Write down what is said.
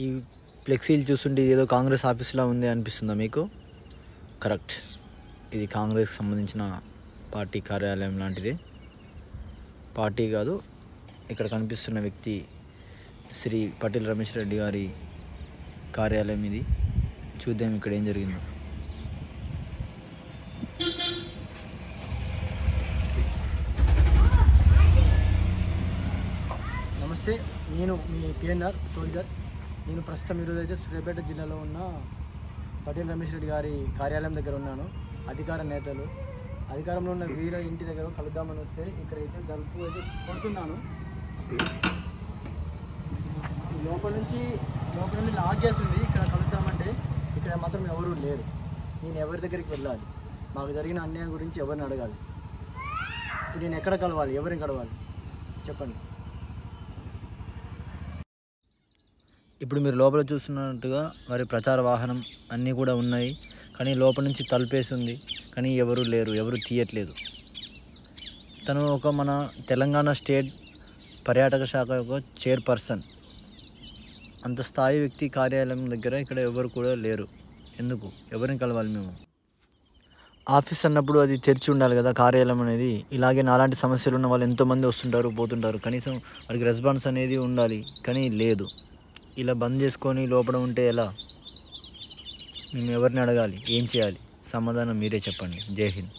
ఈ ఫ్లెక్సీలు చూస్తుంటే ఏదో కాంగ్రెస్ ఆఫీస్లా ఉంది అనిపిస్తుందా మీకు? కరెక్ట్, ఇది కాంగ్రెస్కి సంబంధించిన పార్టీ కార్యాలయం లాంటిది. పార్టీ కాదు, ఇక్కడ కనిపిస్తున్న వ్యక్తి శ్రీ పటేల్ రమేష్ రెడ్డి గారి కార్యాలయం ఇది. చూద్దాం ఇక్కడ ఏం జరిగిందో. నమస్తే, నేను మీ పిఎన్ఆర్ సోల్జర్. నేను ప్రస్తుతం ఈరోజు అయితే సూర్యాపేట జిల్లాలో ఉన్న పటేల్ రమేష్ రెడ్డి గారి కార్యాలయం దగ్గర ఉన్నాను. అధికార నేతలు అధికారంలో ఉన్న వీర ఇంటి దగ్గర కలుద్దామని వస్తే ఇక్కడైతే జరుపు అయితే కొడుతున్నాను. లోపల నుండి లాక్ చేస్తుంది. ఇక్కడ కలుద్దామంటే ఇక్కడ మాత్రం ఎవరూ లేరు. నేను ఎవరి దగ్గరికి వెళ్ళాలి? మాకు జరిగిన అన్యాయం గురించి ఎవరిని అడగాలి? ఇప్పుడు నేను ఎక్కడ కలవాలి? ఎవరిని కలవాలి చెప్పండి. ఇప్పుడు మీరు లోపల చూస్తున్నట్టుగా వారి ప్రచార వాహనం అన్నీ కూడా ఉన్నాయి, కానీ లోపల నుంచి తలుపేసి ఉంది, కానీ ఎవరు లేరు, ఎవరు తీయట్లేదు. తను ఒక మన తెలంగాణ స్టేట్ పర్యాటక శాఖ యొక్క చైర్పర్సన్. అంత స్థాయి వ్యక్తి కార్యాలయం దగ్గర ఇక్కడ ఎవరు కూడా లేరు. ఎందుకు? ఎవరిని కలవాలి మేము? ఆఫీస్ అన్నప్పుడు అది తెరిచి ఉండాలి కదా కార్యాలయం అనేది. ఇలాగే నాలాంటి సమస్యలు ఉన్న వాళ్ళు ఎంతోమంది వస్తుంటారు పోతుంటారు, కనీసం వారికి రెస్పాన్స్ అనేది ఉండాలి, కానీ లేదు. ఇలా బంద్ చేసుకొని లోపల ఉంటే ఎలా? మేము ఎవరిని అడగాలి? ఏం చేయాలి? సమాధానం మీరే చెప్పండి. జై హింద్.